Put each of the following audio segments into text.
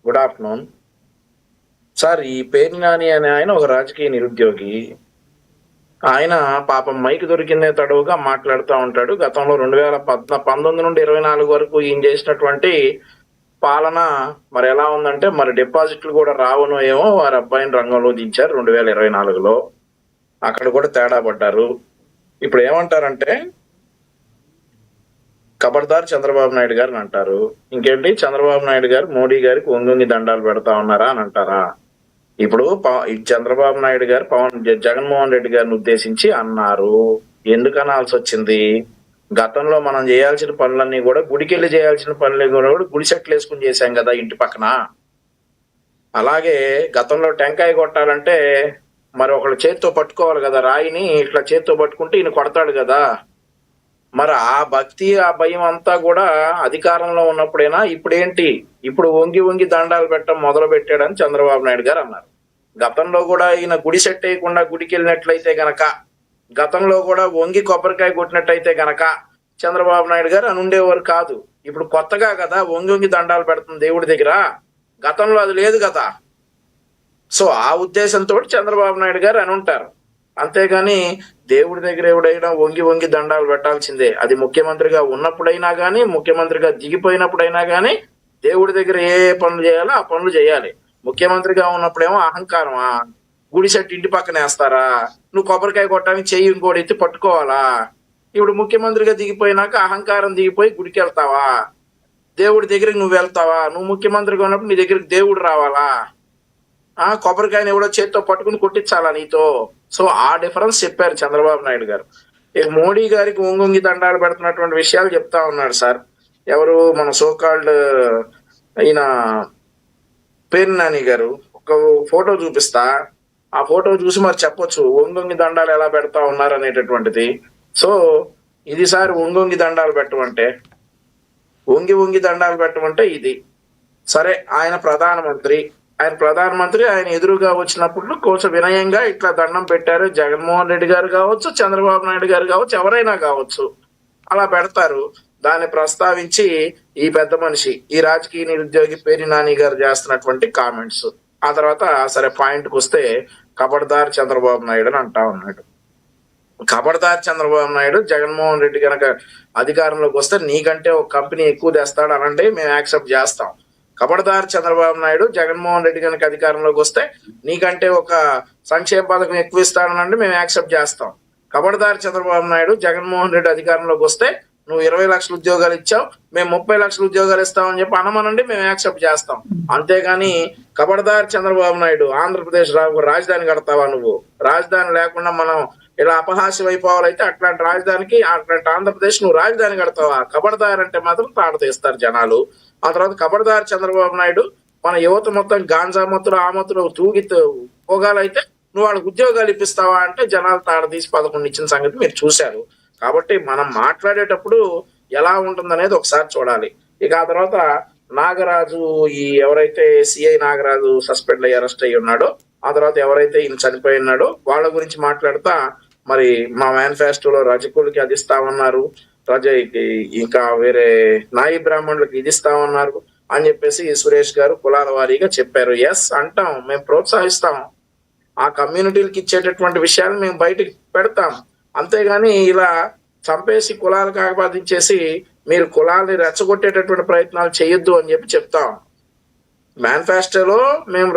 Good afternoon sir. ఈ పేర్ని నాని అనే ఆయన ఒక రాజకీయ నిరుద్యోగి. ఆయన పాపం మైక్ దొరికిందే తడవుగా మాట్లాడుతూ ఉంటాడు. గతంలో 2019 నుండి 24 వరకు ఈయన చేసినటువంటి పాలన మరి ఎలా ఉందంటే, మరి డిపాజిట్లు కూడా రావనో ఏమో వారి అబ్బాయిని రంగంలో దించారు 2024లో. అక్కడ కూడా తేడా పడ్డారు. ఇప్పుడు ఏమంటారంటే ఖబర్దార్ చంద్రబాబు నాయుడు గారిని అంటారు. ఇంకేంటి, చంద్రబాబు నాయుడు గారు మోడీ గారికి వంగి దండాలు పెడతా ఉన్నారా అని అంటారా? ఇప్పుడు ఈ చంద్రబాబు నాయుడు గారు జగన్మోహన్ రెడ్డి గారిని ఉద్దేశించి అన్నారు. ఎందుకు అనాల్సి వచ్చింది? గతంలో మనం చేయాల్సిన పనులన్నీ కూడా, గుడికెళ్ళి చేయాల్సిన పనులు కూడా గుడి సెట్లు వేసుకుని చేశాం కదా ఇంటి పక్కన. అలాగే గతంలో టెంకాయ కొట్టాలంటే మరి ఒకళ్ళు చేత్తో పట్టుకోవాలి కదా, రాయిని ఇట్లా చేత్తో పట్టుకుంటే ఈయన కొడతాడు కదా. మరి ఆ భక్తి ఆ భయం అంతా కూడా అధికారంలో ఉన్నప్పుడేనా? ఇప్పుడేంటి, ఇప్పుడు వంగి వంగి దండాలు పెట్టడం మొదలు పెట్టాడని చంద్రబాబు నాయుడు గారు అన్నారు. గతంలో కూడా ఈయన గుడి సెట్ వేయకుండా గుడికి వెళ్ళినట్లయితే గనక, గతంలో కూడా వంగి కొబ్బరికాయ కొట్టినట్టయితే గనక చంద్రబాబు నాయుడు గారు అని ఉండేవారు కాదు. ఇప్పుడు కొత్తగా కదా వంగి వంగి దండాలు పెడుతుంది దేవుడి దగ్గర. గతంలో అది లేదు కదా. సో ఆ ఉద్దేశంతో చంద్రబాబు నాయుడు గారు అని ఉంటారు. అంతేగాని దేవుడి దగ్గర ఎవడైనా వంగి వంగి దండాలు పెట్టాల్సిందే. అది ముఖ్యమంత్రిగా ఉన్నప్పుడైనా కానీ, ముఖ్యమంత్రిగా దిగిపోయినప్పుడైనా కానీ దేవుడి దగ్గర ఏ పనులు చేయాలో ఆ పనులు చేయాలి. ముఖ్యమంత్రిగా ఉన్నప్పుడేమో అహంకారమా? గుడి సెట్ ఇంటి పక్కన వేస్తారా? నువ్వు కొబ్బరికాయ కొట్టడానికి చెయ్యి ఇంకోటి ఎత్తి పట్టుకోవాలా? ఇప్పుడు ముఖ్యమంత్రిగా దిగిపోయినాక అహంకారం దిగిపోయి గుడికి వెళ్తావా? దేవుడి దగ్గరికి నువ్వు వెళ్తావా? నువ్వు ముఖ్యమంత్రిగా ఉన్నప్పుడు నీ దగ్గరికి దేవుడు రావాలా? కొబ్బరికాయని ఎవడో చేత్తో పట్టుకుని కొట్టించాలా నీతో? సో ఆ డిఫరెన్స్ చెప్పారు చంద్రబాబు నాయుడు గారు. ఇక మోడీ గారికి ఒంగొంగి దండాలు పెడుతున్నటువంటి విషయాలు చెప్తా ఉన్నాడు సార్. ఎవరు, మన సోకాల్డ్ ఈయన పేర్ని నాని గారు. ఒక ఫోటో చూపిస్తా, ఆ ఫోటో చూసి మరి చెప్పొచ్చు ఒంగొంగి దండాలు ఎలా పెడతా ఉన్నారు అనేటటువంటిది. సో ఇది సార్ ఒంగొంగి దండాలు పెట్టమంటే, వంగి వంగి దండాలు పెట్టమంటే ఇది. సరే, ఆయన ప్రధానమంత్రి, ఆయన ఎదురుగా వచ్చినప్పుడు కొంచెం వినయంగా ఇట్లా దండం పెట్టారు. జగన్మోహన్ రెడ్డి గారు కావచ్చు, చంద్రబాబు నాయుడు గారు కావచ్చు, ఎవరైనా కావచ్చు, అలా పెడతారు. దాన్ని ప్రస్తావించి ఈ పెద్ద మనిషి, ఈ రాజకీయ నిరుద్యోగి పేర్ని నాని గారు చేస్తున్నటువంటి కామెంట్స్. ఆ తర్వాత సరే పాయింట్కి వస్తే, ఖబర్దార్ చంద్రబాబు నాయుడు అని అంటా ఉన్నాడు. ఖబర్దార్ చంద్రబాబు నాయుడు, జగన్మోహన్ రెడ్డి కనుక అధికారంలోకి వస్తే నీకంటే ఒక కంపెనీ ఎక్కువ తెస్తాడు అనంటే మేము యాక్సెప్ట్ చేస్తాం. ఖబర్దార్ చంద్రబాబు నాయుడు, జగన్మోహన్ రెడ్డి కనుక అధికారంలోకి వస్తే నీకంటే ఒక సంక్షేమ పథకం ఎక్కువ ఇస్తాడనంటే మేము యాక్సెప్ట్ చేస్తాం. ఖబర్దార్ చంద్రబాబు నాయుడు, జగన్మోహన్ రెడ్డి అధికారంలోకి వస్తే నువ్వు 20 లక్షల ఉద్యోగాలు ఇచ్చావు, మేము 30 లక్షల ఉద్యోగాలు ఇస్తామని చెప్పి అనమనండి, మేము యాక్సెప్ట్ చేస్తాం. అంతేగాని ఖబర్దార్ చంద్రబాబు నాయుడు, ఆంధ్రప్రదేశ్ రాజధాని కడతావా నువ్వు? రాజధాని లేకుండా మనం ఇలా అపహాస్యం అయిపోవాలైతే అట్లాంటి రాజధానికి, అట్లాంటి ఆంధ్రప్రదేశ్ నువ్వు రాజధాని కడతావా? ఖబర్దార్ అంటే మాత్రం తాట తీస్తారు జనాలు. ఆ తర్వాత ఖబర్దార్ చంద్రబాబు నాయుడు, మన యువత మొత్తం గాంజా మత్తులు ఆ మత్తులు తూగి పోగాలైతే నువ్వు వాళ్ళకి ఉద్యోగాలు ఇప్పిస్తావా అంటే జనాలు తాడ తీసి 11 ఇచ్చిన సంగతి మీరు చూశారు. కాబట్టి మనం మాట్లాడేటప్పుడు ఎలా ఉంటుందనేది ఒకసారి చూడాలి. ఇక ఆ తర్వాత నాగరాజు, ఈ ఎవరైతే సిఐ నాగరాజు సస్పెండ్ అయ్యి అరెస్ట్ అయ్యి ఉన్నాడో, ఆ తర్వాత ఎవరైతే ఈయన చనిపోయి ఉన్నాడో వాళ్ళ గురించి మాట్లాడుతా, మరి మా మేనిఫెస్టోలో రజకులకి అది ఇస్తామన్నారు, ఇంకా వేరే నాయి బ్రాహ్మణులకు ఇది ఇస్తామన్నారు అని చెప్పేసి సురేష్ గారు కులాల వారీగా చెప్పారు. ఎస్ అంటాం, మేము ప్రోత్సహిస్తాం. ఆ కమ్యూనిటీలకు ఇచ్చేటటువంటి విషయాలు మేము బయటకు పెడతాం. అంతేగాని ఇలా చంపేసి కులాలకు ఆపాదించేసి మీరు కులాల్ని రెచ్చగొట్టేటటువంటి ప్రయత్నాలు చేయొద్దు అని చెప్పి చెప్తాం. మేనిఫెస్టోలో మేము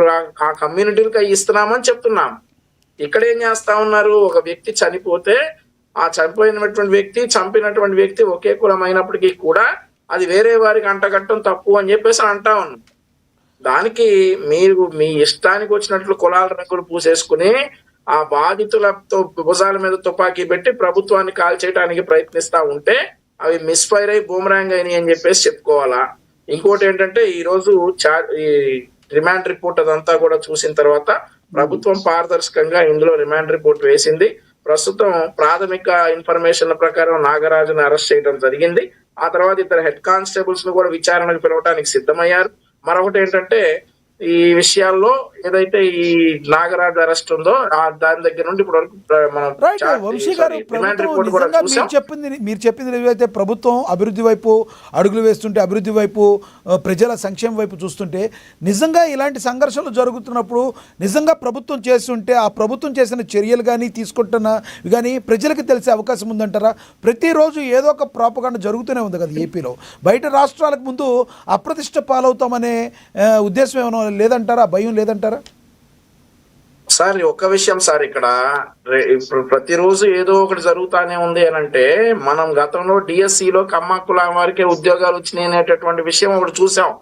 ఆ కమ్యూనిటీలకు అవి ఇస్తున్నామని చెప్తున్నాం. ఇక్కడ ఏం చేస్తా ఉన్నారు? ఒక వ్యక్తి చనిపోతే ఆ చనిపోయినటువంటి వ్యక్తి, చంపినటువంటి వ్యక్తి ఒకే కులం అయినప్పటికీ కూడా అది వేరే వారికి అంటగట్టడం తప్పు అని చెప్పేసి అంటా ఉన్నాం. దానికి మీరు మీ ఇష్టానికి వచ్చినట్లు కులాల రంగులు పూసేసుకుని ఆ బాధితులతో భుజాల మీద తుపాకీ పెట్టి ప్రభుత్వాన్ని కాల్చేయడానికి ప్రయత్నిస్తా ఉంటే అవి మిస్ఫైర్ అయి బూమరాంగ్ అయినాయి అని చెప్పేసి చెప్పుకోవాలా. ఇంకోటి ఏంటంటే, ఈ రోజు ఈ రిమాండ్ రిపోర్ట్ అదంతా కూడా చూసిన తర్వాత ప్రభుత్వం పారదర్శకంగా ఇందులో రిమాండ్ రిపోర్ట్ వేసింది. ప్రస్తుతం ప్రాథమిక ఇన్ఫర్మేషన్ ప్రకారం నాగరాజును అరెస్ట్ చేయడం జరిగింది. ఆ తర్వాత ఇద్దరు హెడ్ కానిస్టేబుల్స్ ను కూడా విచారణకు పిలవడానికి సిద్ధమయ్యారు. మరొకటి ఏంటంటే, ఈ విషయాల్లో ఏదైతే ఈ నాగరాజ్ అరెస్ట్ ఉందో దాని దగ్గర నుండి ఇప్పుడు వరకు మనం రైట్ వంశీ గారు, ప్రభుత్వం నిజంగా మీరు చెప్పింది ఏదైతే ప్రభుత్వం అభివృద్ధి వైపు అడుగులు వేస్తుంటే, అభివృద్ధి వైపు ప్రజల సంక్షేమం వైపు చూస్తుంటే, నిజంగా ఇలాంటి సంఘర్షణలు జరుగుతున్నప్పుడు నిజంగా ప్రభుత్వం చేస్తుంటే ఆ ప్రభుత్వం చేసిన చర్యలు కానీ తీసుకుంటున్నవి కానీ ప్రజలకు తెలిసే అవకాశం ఉందంటారా? ప్రతిరోజు ఏదో ఒక ప్రాపగాండ జరుగుతూనే ఉంది కదా ఏపీలో. బయట రాష్ట్రాలకు ముందు అప్రతిష్ట పాలవుతామనే ఉద్దేశం ఏమైనా లేదంటారా? భయం లేదంటారా? సార్ ఒక్క విషయం సార్, ఇక్కడ ఇప్పుడు ప్రతిరోజు ఏదో ఒకటి జరుగుతానే ఉంది అని అంటే, మనం గతంలో డిఎస్సిలో కమ్మ కులం వారికి ఉద్యోగాలు వచ్చినాయి అనేటటువంటి విషయం ఒకటి చూసాం.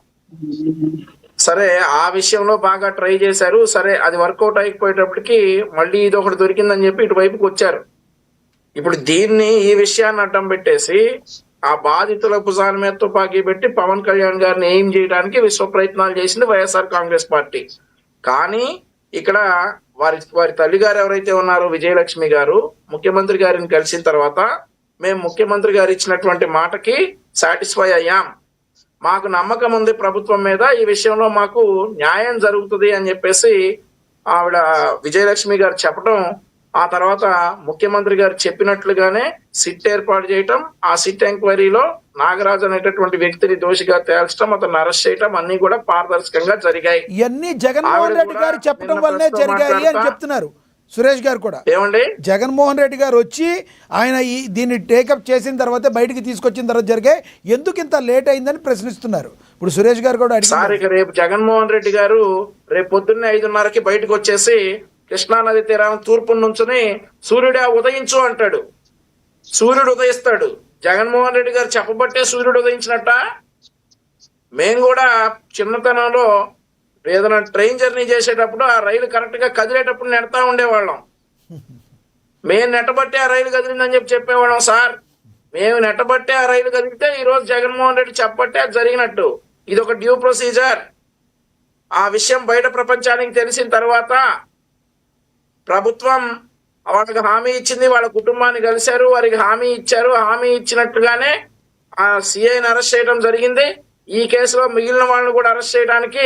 సరే ఆ విషయంలో బాగా ట్రై చేశారు, సరే అది వర్కౌట్ అయిపోయేటప్పటికి మళ్ళీ ఇది ఒకటి దొరికిందని చెప్పి ఇటువైపుకి వచ్చారు. ఇప్పుడు దీన్ని ఈ విషయాన్ని అడ్డం పెట్టేసి ఆ బాధితుల భుజాల మీద తుపాకీ పెట్టి పవన్ కళ్యాణ్ గారిని ఏం చేయడానికి విశ్వ ప్రయత్నాలు చేసింది వైఎస్ఆర్ కాంగ్రెస్ పార్టీ. కానీ ఇక్కడ వారి తల్లి గారు ఎవరైతే ఉన్నారో విజయలక్ష్మి గారు, ముఖ్యమంత్రి గారిని కలిసిన తర్వాత మేము ముఖ్యమంత్రి గారు ఇచ్చినటువంటి మాటకి సాటిస్ఫై అయ్యాం, మాకు నమ్మకం ఉంది ప్రభుత్వం మీద, ఈ విషయంలో మాకు న్యాయం జరుగుతుంది అని చెప్పేసి ఆవిడ విజయలక్ష్మి గారు చెప్పడం, ఆ తర్వాత ముఖ్యమంత్రి గారు చెప్పినట్లుగానే సిట్ ఏర్పాటు చేయటం, ఆ సిట్ ఎంక్వైరీలో నాగరాజు అనేటటువంటి వ్యక్తిని దోషిగా తేల్చడం, అతను అరెస్ట్ చేయటం అన్ని కూడా పారదర్శకంగా జరిగాయి. ఇవన్నీ జగన్మోహన్ రెడ్డి గారు చెప్పడం వల్లనే జరిగాయి అని చెప్తున్నారు సురేష్ గారు కూడా. ఏమండి, జగన్మోహన్ రెడ్డి గారు వచ్చి ఆయన దీన్ని టేకప్ చేసిన తర్వాత బయటికి తీసుకొచ్చిన తర్వాత జరిగాయి, ఎందుకు ఇంత లేట్ అయిందని ప్రశ్నిస్తున్నారు. ఇప్పుడు సురేష్ గారు కూడా సార్, ఇక రేపు జగన్మోహన్ రెడ్డి గారు రేపు పొద్దున్నే 5:30కి బయటకు వచ్చేసి కృష్ణానది తీరాన్ని తూర్పు నుంచుని సూర్యుడే ఉదయించు అంటాడు. సూర్యుడు ఉదయిస్తాడు. జగన్మోహన్ రెడ్డి గారు చెప్పబట్టే సూర్యుడు ఉదయించినట్ట. మేము కూడా చిన్నతనంలో ఏదైనా ట్రైన్ జర్నీ చేసేటప్పుడు ఆ రైలు కరెక్ట్ గా కదిలేటప్పుడు నెడతా ఉండేవాళ్ళం. మేము నెట్టబట్టే ఆ రైలు కదిలిందని చెప్పేవాళ్ళం సార్. మేము నెట్టబట్టే ఆ రైలు కదిలితే ఈ రోజు జగన్మోహన్ రెడ్డి చెప్పబట్టే అది జరిగినట్టు. ఇది ఒక డ్యూ ప్రొసీజర్. ఆ విషయం బయట ప్రపంచానికి తెలిసిన తర్వాత ప్రభుత్వం వాళ్ళకి హామీ ఇచ్చింది, వాళ్ళ కుటుంబాన్ని కలిశారు, వారికి హామీ ఇచ్చారు. హామీ ఇచ్చినట్టుగానే ఆ సిఐని అరెస్ట్ చేయడం జరిగింది. ఈ కేసులో మిగిలిన వాళ్ళని కూడా అరెస్ట్ చేయడానికి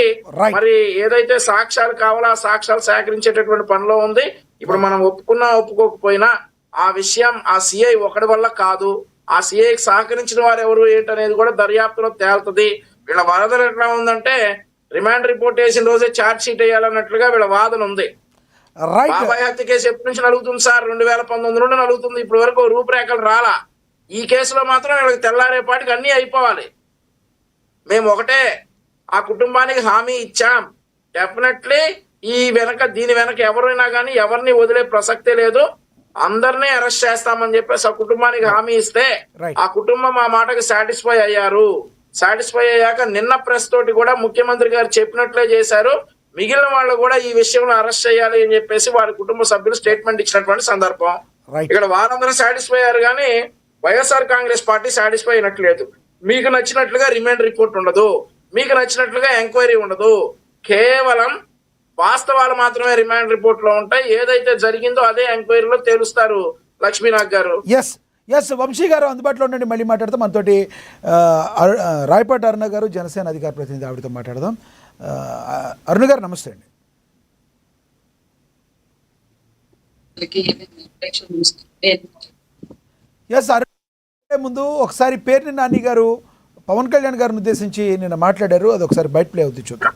మరి ఏదైతే సాక్ష్యాలు కావాలో ఆ సాక్ష్యాలు సేకరించేటటువంటి పనిలో ఉంది. ఇప్పుడు మనం ఒప్పుకున్నా ఒప్పుకోకపోయినా ఆ విషయం ఆ సిఐ ఒకటి వల్ల కాదు, ఆ సిఐకి సహకరించిన వారు ఎవరు ఏంటనేది కూడా దర్యాప్తులో తేలుతుంది. వీళ్ళ వాదన ఎట్లా ఉందంటే, రిమాండ్ రిపోర్ట్ వేసిన రోజే ఛార్జ్ షీట్ వేయాలన్నట్లుగా వీళ్ళ వాదన ఉంది. బాబాయ్ హత్య కేసు ఎప్పటి నుంచి నలుగుతుంది సార్? 2019 నుండి నలుగుతుంది. ఇప్పుడు వరకు రూపురేఖలు రాలా. ఈ కేసులో మాత్రం వీళ్ళకి తెల్లారేపాటికి అన్ని అయిపోవాలి. మేము ఒకటే ఆ కుటుంబానికి హామీ ఇచ్చాం, డెఫినెట్లీ దీని వెనక ఎవరైనా కానీ ఎవరిని వదిలే ప్రసక్తే లేదు, అందరినీ అరెస్ట్ చేస్తామని చెప్పేసి ఆ కుటుంబానికి హామీ ఇస్తే ఆ కుటుంబం ఆ మాటకి సాటిస్ఫై అయ్యారు. సాటిస్ఫై అయ్యాక నిన్న ప్రెస్ తోటి కూడా ముఖ్యమంత్రి గారు చెప్పినట్లే చేశారు. మిగిలిన వాళ్ళు కూడా ఈ విషయంలో అరెస్ట్ చేయాలి అని చెప్పేసి వారి కుటుంబ సభ్యులు స్టేట్మెంట్ ఇచ్చినటువంటి సందర్భం. ఇక్కడ వారందరూ సాటిస్ఫై అయ్యారు కానీ వైఎస్ఆర్ కాంగ్రెస్ పార్టీ సాటిస్ఫై అయినట్లేదు. మీకు నచ్చినట్లుగా రిమాండ్ రిపోర్ట్ ఉండదు, మీకు నచ్చినట్లుగా ఎంక్వైరీ ఉండదు, కేవలం వాస్తవాలు మాత్రమే రిమాండ్ రిపోర్ట్ లో ఉంటాయి. ఏదైతే జరిగిందో అదే ఎంక్వైరీలో తేలుస్తారు లక్ష్మీనాథ్ గారు. ఎస్ వంశీ గారు అందుబాటులో ఉండండి, మళ్ళీ మాట్లాడతాం. మనతోటి రాయపాటి అరుణ గారు జనసేన అధికార ప్రతినిధి, ఆవిడతో మాట్లాడదాం. అరుణ గారు నమస్తే అండి. ఎస్ అరుణ ముందు ఒకసారి పేర్ని నాని గారు పవన్ కళ్యాణ్ గారిని ఉద్దేశించి నిన్న మాట్లాడారు, అది ఒకసారి బయట ప్లే అవుతుంది చూద్దాం.